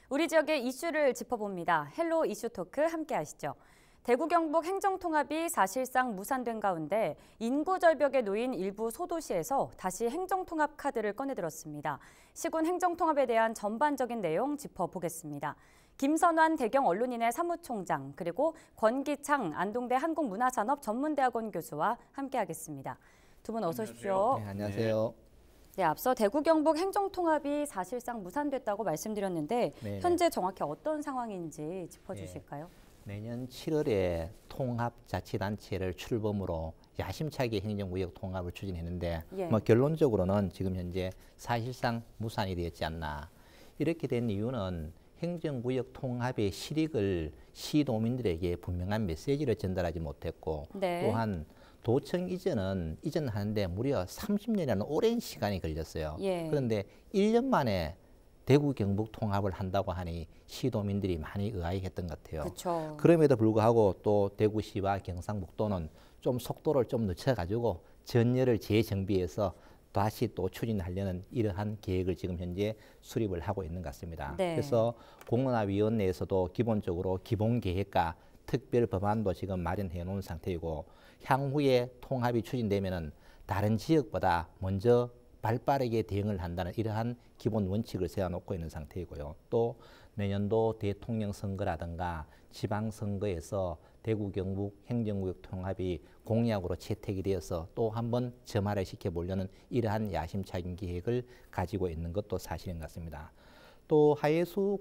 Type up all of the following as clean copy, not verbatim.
우리 지역의 이슈를 짚어봅니다. 헬로 이슈 토크 함께 하시죠. 대구 경북 행정통합이 사실상 무산된 가운데 인구 절벽에 놓인 일부 소도시에서 다시 행정통합 카드를 꺼내들었습니다. 시군 행정통합에 대한 전반적인 내용 짚어보겠습니다. 김선환 대경 언론인의 사무총장 그리고 권기창 안동대 한국문화산업전문대학원 교수와 함께하겠습니다. 두 분 어서 오십시오. 네, 안녕하세요. 네, 앞서 대구 경북 행정통합이 사실상 무산됐다고 말씀드렸는데 네네. 현재 정확히 어떤 상황인지 짚어주실까요? 내년 7월에 통합자치단체를 출범으로 야심차게 행정구역 통합을 추진했는데 결론적으로는 지금 현재 사실상 무산이 되었지 않나. 이렇게 된 이유는 행정구역 통합의 실익을 시도민들에게 분명한 메시지를 전달하지 못했고 또한 도청 이전하는데 무려 30년이라는 오랜 시간이 걸렸어요. 그런데 1년 만에 대구 경북 통합을 한다고 하니 시도민들이 많이 의아해했던 것 같아요. 그쵸. 그럼에도 불구하고 또 대구시와 경상북도는 좀 속도를 좀 늦춰가지고 전열을 재정비해서 다시 또 추진하려는 이러한 계획을 지금 현재 수립을 하고 있는 것 같습니다. 그래서 공론화위원회에서도 기본적으로 기본계획과 특별 법안도 지금 마련해 놓은 상태이고 향후에 통합이 추진되면은 다른 지역보다 먼저 발빠르게 대응을 한다는 이러한 기본 원칙을 세워놓고 있는 상태이고요. 또 내년도 대통령 선거라든가 지방선거에서 대구 경북 행정구역 통합이 공약으로 채택이 되어서 또 한번 점화를 시켜보려는 이러한 야심차긴 계획을 가지고 있는 것도 사실인 것 같습니다. 또 하예수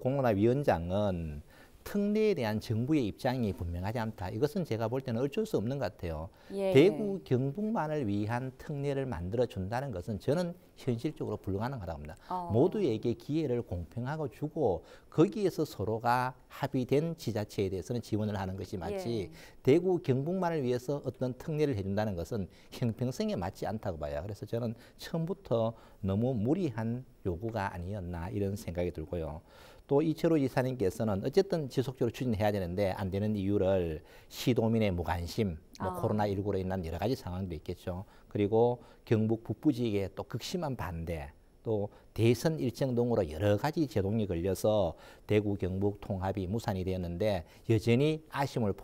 공론화위원장은 특례에 대한 정부의 입장이 분명하지 않다. 이것은 제가 볼 때는 어쩔 수 없는 것 같아요. 대구 경북만을 위한 특례를 만들어준다는 것은 저는 현실적으로 불가능하다고 봅니다. 모두에게 기회를 공평하고 주고 거기에서 서로가 합의된 지자체에 대해서는 지원을 하는 것이 맞지 대구 경북만을 위해서 어떤 특례를 해준다는 것은 형평성에 맞지 않다고 봐요. 그래서 저는 처음부터 너무 무리한 요구가 아니었나 이런 생각이 들고요. 또 이철우 지사님께서는 어쨌든 지속적으로 추진해야 되는데 안 되는 이유를 시도민의 무관심, 코로나19로 인한 여러 가지 상황도 있겠죠. 그리고 경북 북부 지역의 또 극심한 반대, 또 대선 일정 등으로 여러 가지 제동이 걸려서 대구 경북 통합이 무산이 되었는데 여전히 아쉬움을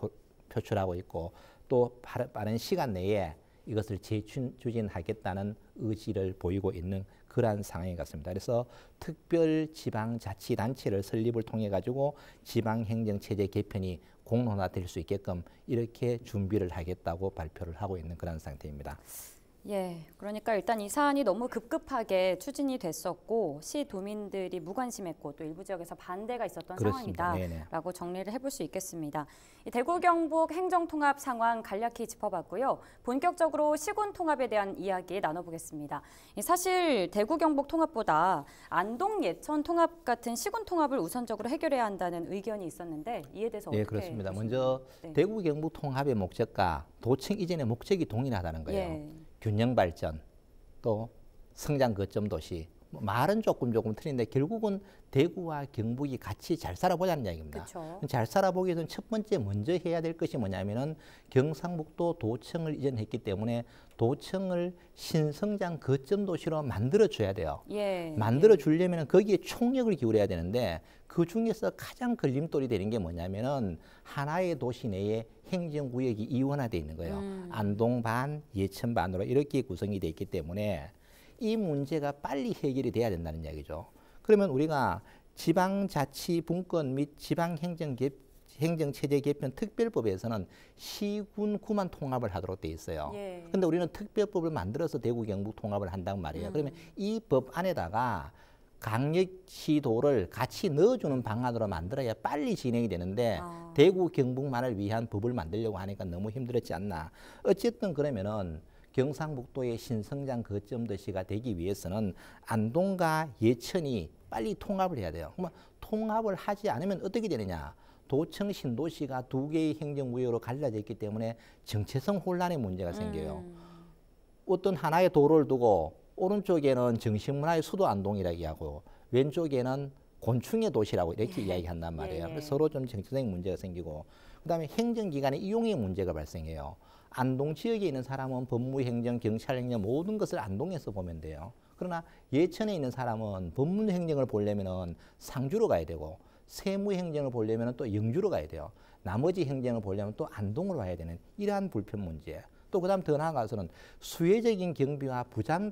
표출하고 있고 또 빠른 시간 내에 이것을 재추진하겠다는 의지를 보이고 있는 그러한 상황인 것 같습니다. 그래서 특별지방자치단체를 설립을 통해 가지고 지방행정체제 개편이 공론화될 수 있게끔 이렇게 준비를 하겠다고 발표를 하고 있는 그런 상태입니다. 그러니까 일단 이 사안이 너무 급급하게 추진이 됐었고 시도민들이 무관심했고 또 일부 지역에서 반대가 있었던 상황이다라고 정리를 해볼 수 있겠습니다. 대구 경북 행정통합 상황 간략히 짚어봤고요. 본격적으로 시군 통합에 대한 이야기 나눠보겠습니다. 사실 대구 경북 통합보다 안동 예천 통합 같은 시군 통합을 우선적으로 해결해야 한다는 의견이 있었는데 이에 대해서 어떻게 그렇습니다. 보시나요? 먼저 대구 경북 통합의 목적과 도청 이전의 목적이 동일하다는 거예요. 균형 발전, 또 성장 거점 도시. 말은 조금 틀린데 결국은 대구와 경북이 같이 잘 살아보자는 이야기입니다. 잘 살아보기 위해서는 첫 번째 먼저 해야 될 것이 뭐냐면은 경상북도 도청을 이전했기 때문에 도청을 신성장 거점 도시로 만들어 줘야 돼요. 만들어 주려면 거기에 총력을 기울여야 되는데 그 중에서 가장 걸림돌이 되는 게 뭐냐면은 하나의 도시 내에 행정구역이 이원화되어 있는 거예요. 안동 반, 예천 반으로 이렇게 구성이 되어 있기 때문에 이 문제가 빨리 해결이 돼야 된다는 이야기죠. 그러면 우리가 지방자치분권 및 지방행정체제 개편 특별법에서는 시군 구만 통합을 하도록 돼 있어요. 그런데 우리는 특별법을 만들어서 대구 경북 통합을 한단 말이에요. 그러면 이 법 안에다가 강력시도를 같이 넣어주는 방안으로 만들어야 빨리 진행이 되는데 대구 경북만을 위한 법을 만들려고 하니까 너무 힘들었지 않나. 어쨌든 그러면은 경상북도의 신성장 거점 도시가 되기 위해서는 안동과 예천이 빨리 통합을 해야 돼요. 그러면 통합을 하지 않으면 어떻게 되느냐. 도청 신도시가 두 개의 행정구역으로 갈라져 있기 때문에 정체성 혼란의 문제가 생겨요. 어떤 하나의 도로를 두고 오른쪽에는 정신문화의 수도 안동이라고 하고 왼쪽에는 곤충의 도시라고 이렇게 이야기한단 말이에요. 그래서 서로 좀 정체적인 문제가 생기고 그다음에 행정기관의 이용의 문제가 발생해요. 안동 지역에 있는 사람은 법무, 행정, 경찰, 행정 모든 것을 안동에서 보면 돼요. 그러나 예천에 있는 사람은 법문행정을 보려면은 상주로 가야 되고 세무행정을 보려면 또 영주로 가야 돼요. 나머지 행정을 보려면 또 안동으로 와야 되는 이러한 불편 문제. 또 그다음 더 나아가서는 수혜적인 경비와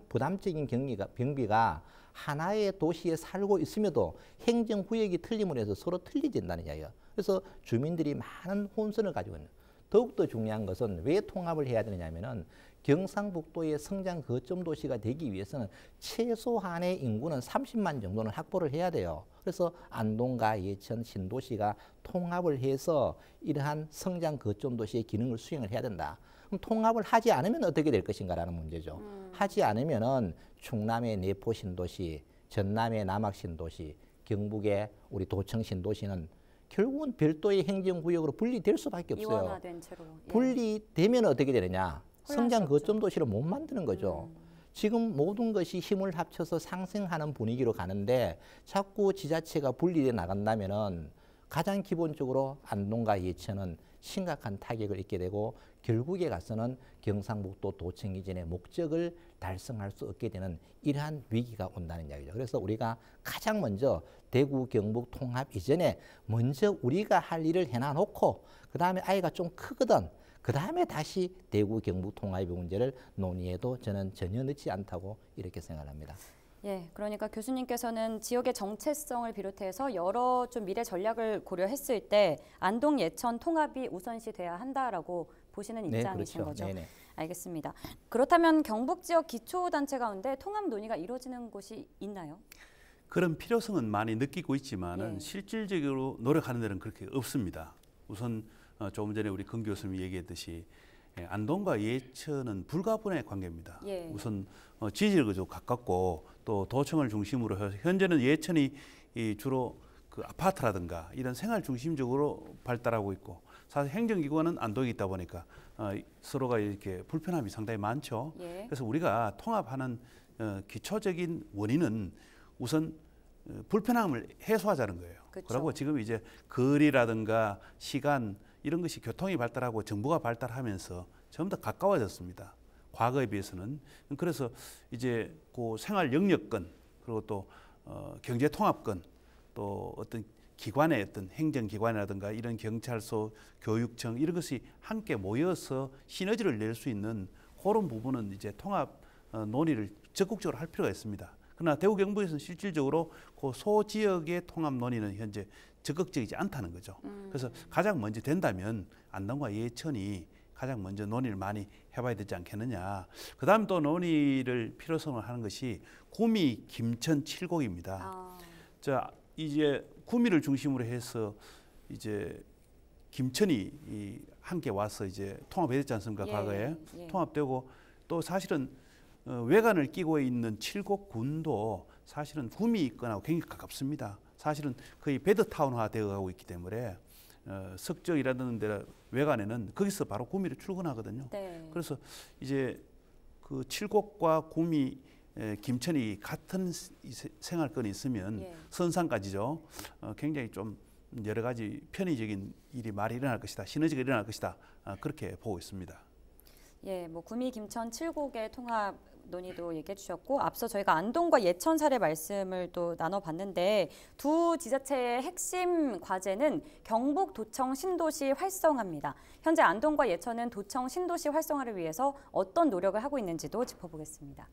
부담적인 경비가 하나의 도시에 살고 있음에도 행정구역이 틀림으로 해서 서로 틀리진다는 이야기예요. 그래서 주민들이 많은 혼선을 가지고 있는. 더욱더 중요한 것은 왜 통합을 해야 되느냐면은 경상북도의 성장 거점 도시가 되기 위해서는 최소한의 인구는 30만 정도는 확보를 해야 돼요. 그래서 안동과 예천, 신도시가 통합을 해서 이러한 성장 거점 도시의 기능을 수행을 해야 된다. 그럼 통합을 하지 않으면 어떻게 될 것인가라는 문제죠. 하지 않으면은 충남의 내포 신도시, 전남의 남학 신도시, 경북의 우리 도청 신도시는 결국은 별도의 행정구역으로 분리될 수밖에 없어요. 이원화된 채로. 예. 분리되면 어떻게 되느냐? 성장 거점 도시를 못 만드는 거죠. 지금 모든 것이 힘을 합쳐서 상생하는 분위기로 가는데 자꾸 지자체가 분리돼 나간다면은 가장 기본적으로 안동과 예천은 심각한 타격을 입게 되고 결국에 가서는 경상북도 도청 이전의 목적을 달성할 수 없게 되는 이러한 위기가 온다는 이야기죠. 그래서 우리가 가장 먼저 대구 경북 통합 이전에 먼저 우리가 할 일을 해놔놓고 그 다음에 아이가 좀 크거든 그 다음에 다시 대구 경북 통합의 문제를 논의해도 저는 전혀 늦지 않다고 이렇게 생각합니다. 예, 그러니까 교수님께서는 지역의 정체성을 비롯해서 여러 좀 미래 전략을 고려했을 때 안동 예천 통합이 우선시돼야 한다라고 보시는 입장이신 네, 그렇죠. 거죠. 네네. 알겠습니다. 그렇다면 경북 지역 기초단체 가운데 통합 논의가 이루어지는 곳이 있나요? 그런 필요성은 많이 느끼고 있지만은 예. 실질적으로 노력하는 데는 그렇게 없습니다. 우선 조금 전에 우리 권 교수님이 얘기했듯이 안동과 예천은 불가분의 관계입니다. 예. 우선 지질도 가깝고 또 도청을 중심으로 해서 현재는 예천이 주로 그 아파트라든가 이런 생활 중심적으로 발달하고 있고 사실 행정기관은 안동에 있다 보니까 서로가 이렇게 불편함이 상당히 많죠. 예. 그래서 우리가 통합하는 기초적인 원인은 우선 불편함을 해소하자는 거예요. 그쵸. 그리고 지금 이제 거리라든가 시간 이런 것이 교통이 발달하고 정부가 발달하면서 전부 다 가까워졌습니다. 과거에 비해서는. 그래서 이제 그 생활 영역권 그리고 또 경제 통합권 또 어떤 기관의 어떤 행정기관이라든가 이런 경찰서, 교육청 이런 것이 함께 모여서 시너지를 낼 수 있는 그런 부분은 이제 통합 논의를 적극적으로 할 필요가 있습니다. 그러나 대구 경북에서는 실질적으로 그 소지역의 통합 논의는 현재 적극적이지 않다는 거죠. 그래서 가장 먼저 된다면 안동과 예천이 가장 먼저 논의를 많이 해봐야 되지 않겠느냐. 그다음 또 논의를 필요성을 하는 것이 구미, 김천, 칠곡입니다. 자, 이제 구미를 중심으로 해서 이제 김천이 함께 와서 이제 통합이 됐지 않습니까? 예, 과거에 예. 통합되고 또 사실은 외관을 끼고 있는 칠곡군도 사실은 구미권하고 굉장히 가깝습니다. 사실은 거의 베드타운화 되어 가고 있기 때문에 석적이라는 데 외관에는 거기서 바로 구미로 출근하거든요. 네. 그래서 이제 그 칠곡과 구미, 김천이 같은 생활권이 있으면 예. 선산까지죠. 굉장히 좀 여러 가지 편의적인 일이 많이 일어날 것이다. 시너지가 일어날 것이다. 그렇게 보고 있습니다. 예, 뭐 구미, 김천, 칠곡의 통합 논의도 얘기해 주셨고 앞서 저희가 안동과 예천 사례 말씀을 또 나눠봤는데 두 지자체의 핵심 과제는 경북 도청 신도시 활성화입니다. 현재 안동과 예천은 도청 신도시 활성화를 위해서 어떤 노력을 하고 있는지도 짚어보겠습니다.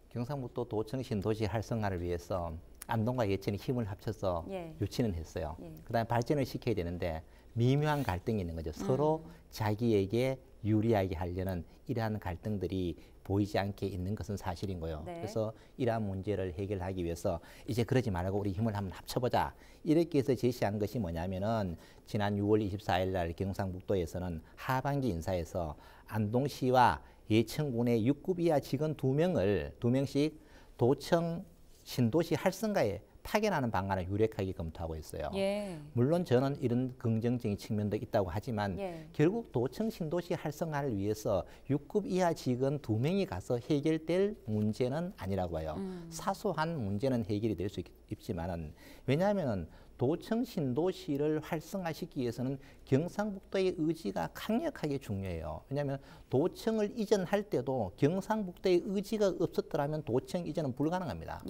경상북도 도청 신도시 활성화를 위해서 안동과 예천이 힘을 합쳐서 예. 유치는 했어요. 예. 그다음에 발전을 시켜야 되는데 미묘한 갈등이 있는 거죠. 서로 자기에게 유리하게 하려는 이러한 갈등들이 보이지 않게 있는 것은 사실인 거예요. 네. 그래서 이러한 문제를 해결하기 위해서 이제 그러지 말고 우리 힘을 한번 합쳐보자. 이렇게 해서 제시한 것이 뭐냐면은 지난 6월 24일 날 경상북도에서는 하반기 인사에서 안동시와 예천군의 6급 이하 직원 2명씩 도청 신도시 활성화에 파견하는 방안을 유력하게 검토하고 있어요. 예. 물론 저는 이런 긍정적인 측면도 있다고 하지만 예. 결국 도청 신도시 활성화를 위해서 6급 이하 직원 2명이 가서 해결될 문제는 아니라고 봐요. 사소한 문제는 해결이 될 수 있지만은 왜냐하면 도청 신도시를 활성화시키기 위해서는 경상북도의 의지가 강력하게 중요해요. 왜냐하면 도청을 이전할 때도 경상북도의 의지가 없었더라면 도청 이전은 불가능합니다.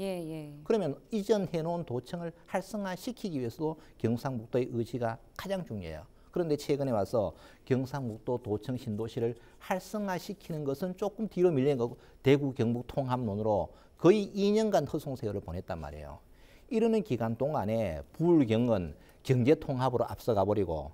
그러면 이전해 놓은 도청을 활성화시키기 위해서도 경상북도의 의지가 가장 중요해요. 그런데 최근에 와서 경상북도 도청 신도시를 활성화시키는 것은 조금 뒤로 밀린 거고 대구 경북 통합론으로 거의 2년간 허송세월을 보냈단 말이에요. 이러는 기간 동안에 부울경은 경제통합으로 앞서가 버리고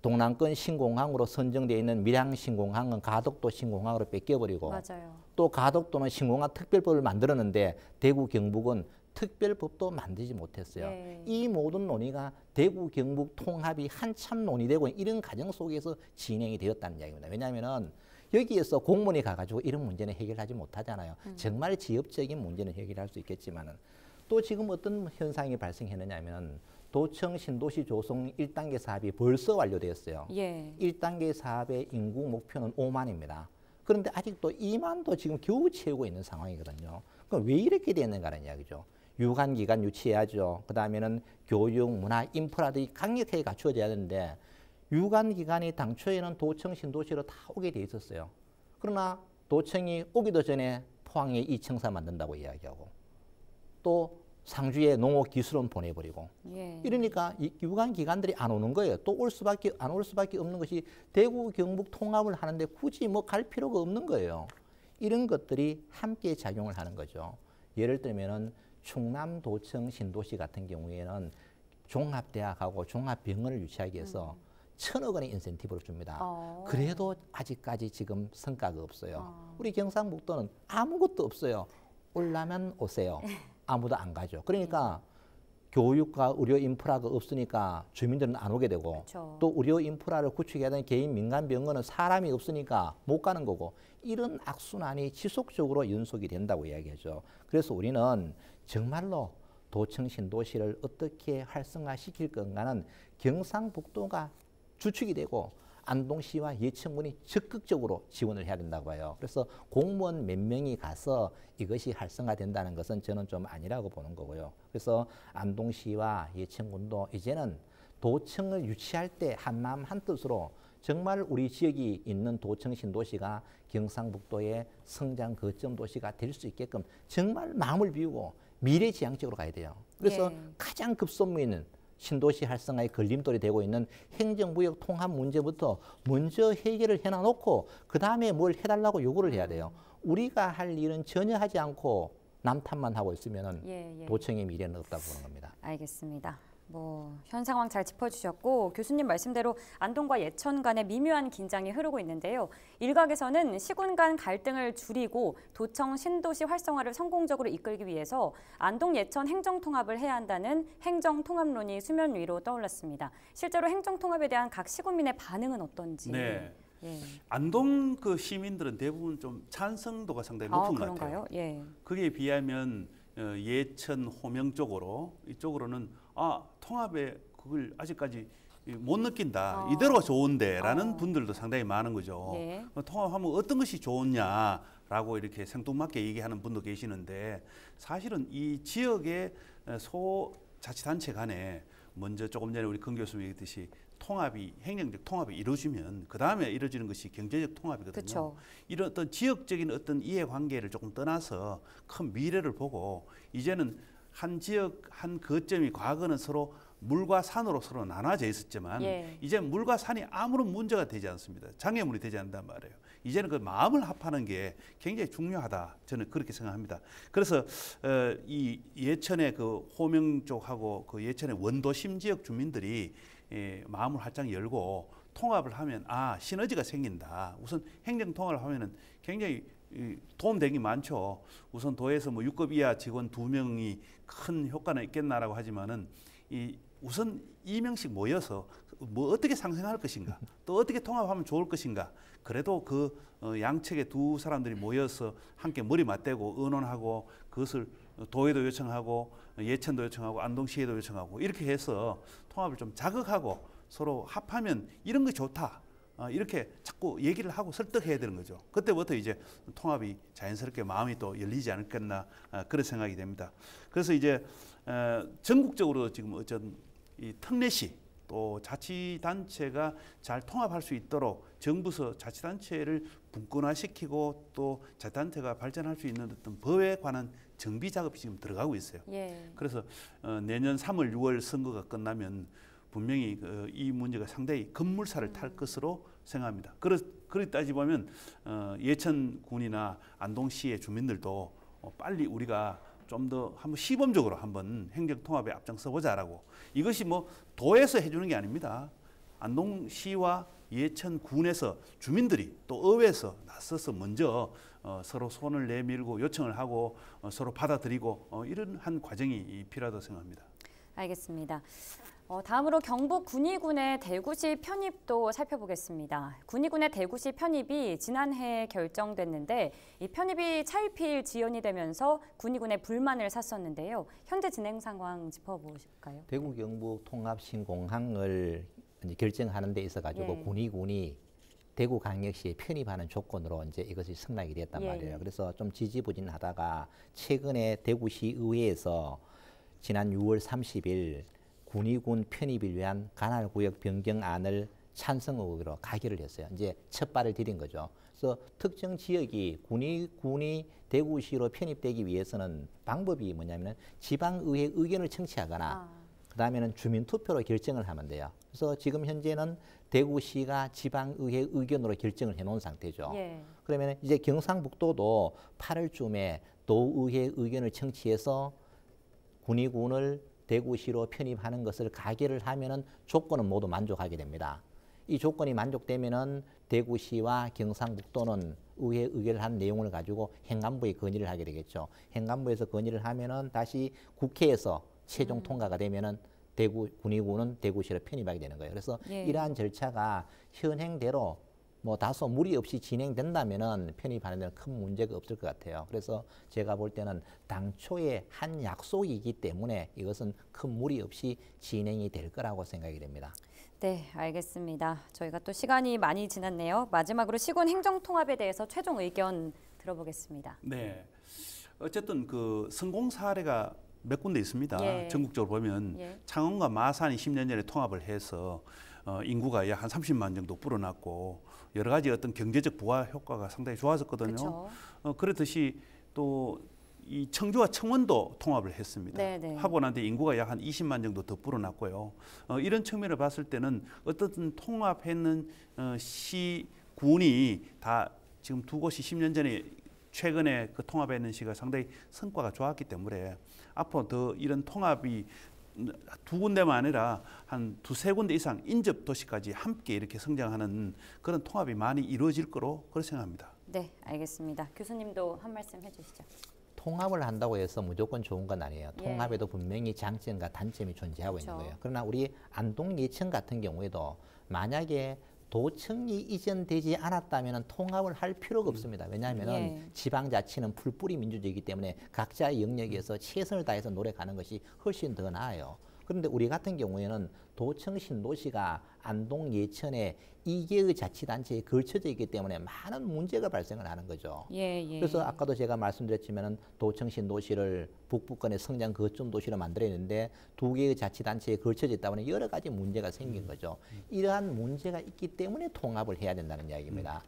동남권 신공항으로 선정되어 있는 밀양 신공항은 가덕도 신공항으로 뺏겨버리고 맞아요. 또 가덕도는 신공항 특별법을 만들었는데 대구 경북은 특별법도 만들지 못했어요. 이 모든 논의가 대구 경북 통합이 한참 논의되고 이런 과정 속에서 진행이 되었다는 이야기입니다. 왜냐하면은 여기에서 공무원이 가가지고 이런 문제는 해결하지 못하잖아요. 정말 지역적인 문제는 해결할 수 있겠지만은 또 지금 어떤 현상이 발생했느냐 하면 도청 신도시 조성 1단계 사업이 벌써 완료되었어요. 1단계 사업의 인구 목표는 5만입니다. 그런데 아직도 2만도 지금 겨우 채우고 있는 상황이거든요. 그럼 왜 이렇게 됐는가라는 이야기죠. 유관기관 유치해야죠. 그 다음에는 교육, 문화, 인프라들이 강력하게 갖추어져야 되는데 유관기관이 당초에는 도청 신도시로 다 오게 돼 있었어요. 그러나 도청이 오기도 전에 포항에 2층사 만든다고 이야기하고 또 상주에 농업기술원 보내버리고 이러니까 이 유관기관들이 안 오는 거예요. 또 안 올 수밖에 없는 것이 대구 경북 통합을 하는데 굳이 뭐 갈 필요가 없는 거예요. 이런 것들이 함께 작용을 하는 거죠. 예를 들면은 충남도청 신도시 같은 경우에는 종합대학하고 종합병원을 유치하기 위해서 1,000억 원의 인센티브를 줍니다. 그래도 아직까지 지금 성과가 없어요. 우리 경상북도는 아무것도 없어요. 올라면 오세요. 아무도 안 가죠. 그러니까 교육과 의료 인프라가 없으니까 주민들은 안 오게 되고 또 의료 인프라를 구축해야 되는 개인 민간 병원은 사람이 없으니까 못 가는 거고 이런 악순환이 지속적으로 연속이 된다고 이야기하죠. 그래서 우리는 정말로 도청 신도시를 어떻게 활성화시킬 건가는 경상북도가 주축이 되고 안동시와 예천군이 적극적으로 지원을 해야 된다고 봐요. 그래서 공무원 몇 명이 가서 이것이 활성화된다는 것은 저는 좀 아니라고 보는 거고요. 그래서 안동시와 예천군도 이제는 도청을 유치할 때 한마음 한뜻으로 정말 우리 지역이 있는 도청 신도시가 경상북도의 성장 거점 도시가 될 수 있게끔 정말 마음을 비우고 미래지향적으로 가야 돼요. 그래서 가장 급선무 있는 신도시 활성화의 걸림돌이 되고 있는 행정무역 통합 문제부터 먼저 해결을 해놔놓고 그 다음에 뭘 해달라고 요구를 해야 돼요. 우리가 할 일은 전혀 하지 않고 남 탓만 하고 있으면은 도청의 미래는 없다고 보는 겁니다. 알겠습니다. 현 상황 잘 짚어주셨고 교수님 말씀대로 안동과 예천 간의 미묘한 긴장이 흐르고 있는데요. 일각에서는 시군 간 갈등을 줄이고 도청 신도시 활성화를 성공적으로 이끌기 위해서 안동 예천 행정통합을 해야 한다는 행정통합론이 수면 위로 떠올랐습니다. 실제로 행정통합에 대한 각 시군민의 반응은 어떤지. 안동 그 시민들은 대부분 좀 찬성도가 상당히 높은 것 같아요. 그에 비하면 예천, 호명 쪽으로 이쪽으로는 통합에 그걸 아직까지 못 느낀다. 이대로가 좋은데라는 분들도 상당히 많은 거죠. 통합하면 어떤 것이 좋으냐라고 이렇게 생뚱맞게 얘기하는 분도 계시는데 사실은 이 지역의 소자치단체 간에 먼저 조금 전에 우리 권 교수님 얘기했듯이 통합이 행정적 통합이 이루어지면 그 다음에 이루어지는 것이 경제적 통합이거든요. 이런 어떤 지역적인 어떤 이해관계를 조금 떠나서 큰 미래를 보고 이제는 한 지역 한 거점이 과거는 서로 물과 산으로 서로 나눠져 있었지만 이제 물과 산이 아무런 문제가 되지 않습니다. 장애물이 되지 않는단 말이에요. 이제는 그 마음을 합하는 게 굉장히 중요하다. 저는 그렇게 생각합니다. 그래서 이 예천의 그 호명 쪽하고 그 예천의 원도심 지역 주민들이 마음을 활짝 열고 통합을 하면 시너지가 생긴다. 우선 행정 통합을 하면은 굉장히 도움되기 많죠. 우선 도에서 6급 이하 직원 2명이 큰 효과는 있겠나라고 하지만은 우선 2명씩 모여서 어떻게 상생할 것인가, 또 어떻게 통합하면 좋을 것인가. 그래도 그 양측의 두 사람들이 모여서 함께 머리 맞대고 의논하고 그것을 도에도 요청하고 예천도 요청하고 안동시에도 요청하고 이렇게 해서 통합을 좀 자극하고 서로 합하면 이런 게 좋다. 이렇게 자꾸 얘기를 하고 설득해야 되는 거죠. 그때부터 이제 통합이 자연스럽게 마음이 또 열리지 않겠나 그런 생각이 됩니다. 그래서 이제 전국적으로 지금 어쩐 이 특례시 또 자치단체가 잘 통합할 수 있도록 정부서 자치단체를 분권화시키고 또 자치단체가 발전할 수 있는 어떤 법에 관한 정비 작업이 지금 들어가고 있어요. 예. 그래서 내년 3월, 6월 선거가 끝나면 분명히 이 문제가 상당히 급물살을 탈 것으로 생각합니다. 그렇게 따지보면 예천군이나 안동시의 주민들도 빨리 우리가 좀 더 한번 시범적으로 한번 행정통합에 앞장서 보자라고. 이것이 뭐 도에서 해주는 게 아닙니다. 안동시와 예천군에서 주민들이 또 의회에서 나서서 먼저 서로 손을 내밀고 요청을 하고 서로 받아들이고 이런 한 과정이 필요하다고 생각합니다. 알겠습니다. 다음으로 경북 군위군의 대구시 편입도 살펴보겠습니다. 군위군의 대구시 편입이 지난해 결정됐는데 이 편입이 차일피일 지연이 되면서 군위군의 불만을 샀었는데요. 현재 진행 상황 짚어보실까요? 대구 경북 통합 신공항을 이제 결정하는 데 있어 가지고 예. 군위군이 대구광역시에 편입하는 조건으로 이제 이것이 승낙이 됐단 말이에요. 그래서 좀 지지부진하다가 최근에 대구시 의회에서 지난 6월 30일 군위군 편입을 위한 관할구역 변경안을 찬성 의결로 가결을 했어요. 이제 첫 발을 디딘 거죠. 그래서 특정 지역이 군위 대구시로 편입되기 위해서는 방법이 뭐냐면 지방의회 의견을 청취하거나 그다음에는 주민투표로 결정을 하면 돼요. 그래서 지금 현재는 대구시가 지방의회 의견으로 결정을 해놓은 상태죠. 예. 그러면 이제 경상북도도 8월쯤에 도의회 의견을 청취해서 군위군을 대구시로 편입하는 것을 가결을 하면은 조건은 모두 만족하게 됩니다. 이 조건이 만족되면은 대구시와 경상북도는 의회 의결을 한 내용을 가지고 행안부에 건의를 하게 되겠죠. 행안부에서 건의를 하면은 다시 국회에서 최종 통과가 되면은 군위군은 대구시로 편입하게 되는 거예요. 그래서 이러한 절차가 현행대로 뭐 다소 무리 없이 진행된다면은 편입하는 데는 큰 문제가 없을 것 같아요. 그래서 제가 볼 때는 당초의 한 약속이기 때문에 이것은 큰 무리 없이 진행이 될 거라고 생각이 됩니다. 네, 알겠습니다. 저희가 또 시간이 많이 지났네요. 마지막으로 시군 행정통합에 대해서 최종 의견 들어보겠습니다. 네, 어쨌든 그 성공 사례가 몇 군데 있습니다. 예. 전국적으로 보면 창원과 마산이 10년 전에 통합을 해서 인구가 약 한 30만 정도 불어났고 여러 가지 어떤 경제적 부가 효과가 상당히 좋아졌거든요. 그렇듯이 또 이 청주와 청원도 통합을 했습니다. 네네. 하고 난데 인구가 약 한 20만 정도 더 불어났고요. 이런 측면을 봤을 때는 어떻든 통합했는 시, 군이 다 지금 두 곳이 10년 전에 최근에 그 통합했는 시가 상당히 성과가 좋았기 때문에 앞으로 더 이런 통합이 두 군데만 아니라 한 두세 군데 이상 인접 도시까지 함께 이렇게 성장하는 그런 통합이 많이 이루어질 거로 그렇게 생각합니다. 네, 알겠습니다. 교수님도 한 말씀 해주시죠. 통합을 한다고 해서 무조건 좋은 건 아니에요. 통합에도 분명히 장점과 단점이 존재하고 있는 거예요. 그러나 우리 안동 예천 같은 경우에도 만약에 도청이 이전되지 않았다면 통합을 할 필요가 없습니다. 왜냐하면 지방자치는 풀뿌리 민주주의이기 때문에 각자의 영역에서 최선을 다해서 노력하는 것이 훨씬 더 나아요. 그런데 우리 같은 경우에는 도청 신도시가 안동 예천에 2개의 자치단체에 걸쳐져 있기 때문에 많은 문제가 발생을 하는 거죠. 그래서 아까도 제가 말씀드렸지만 도청 신도시를 북부권의 성장 거점 도시로 만들었는데 2개의 자치단체에 걸쳐져 있다 보니 여러 가지 문제가 생긴 거죠. 이러한 문제가 있기 때문에 통합을 해야 된다는 이야기입니다.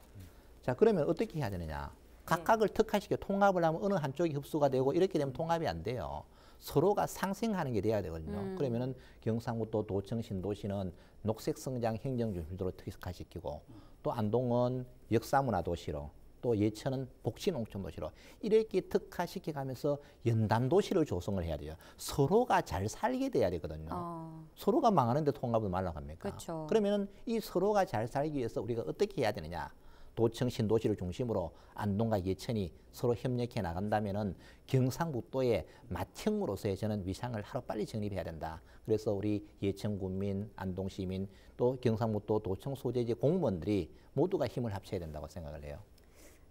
자, 그러면 어떻게 해야 되느냐? 각각을 특화시켜 통합을 하면 어느 한쪽이 흡수가 되고 이렇게 되면 통합이 안 돼요. 서로가 상생하는 게 돼야 되거든요. 그러면은 경상북도 도청 신도시는 녹색 성장 행정 중심도로 특화시키고 또 안동은 역사문화 도시로 또 예천은 복지 농촌 도시로 이렇게 특화시켜 가면서 연단 도시를 조성을 해야 돼요. 서로가 잘 살게 돼야 되거든요. 서로가 망하는데 통합을 말라고 합니까? 그러면은 이 서로가 잘 살기 위해서 우리가 어떻게 해야 되느냐? 도청 신도시를 중심으로 안동과 예천이 서로 협력해 나간다면은 경상북도의 맏형으로서의 저는 위상을 하루빨리 정립해야 된다. 그래서 우리 예천 군민, 안동 시민, 또 경상북도 도청 소재지 공무원들이 모두가 힘을 합쳐야 된다고 생각을 해요.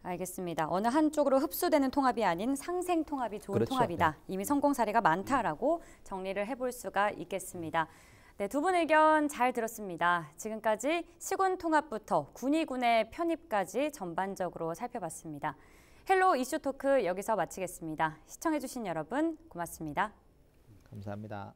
알겠습니다. 어느 한쪽으로 흡수되는 통합이 아닌 상생 통합이 좋은 통합이다. 이미 성공 사례가 많다라고 정리를 해볼 수가 있겠습니다. 네, 두 분 의견 잘 들었습니다. 지금까지 시군 통합부터 군위군의 편입까지 전반적으로 살펴봤습니다. 헬로 이슈 토크 여기서 마치겠습니다. 시청해주신 여러분 고맙습니다. 감사합니다.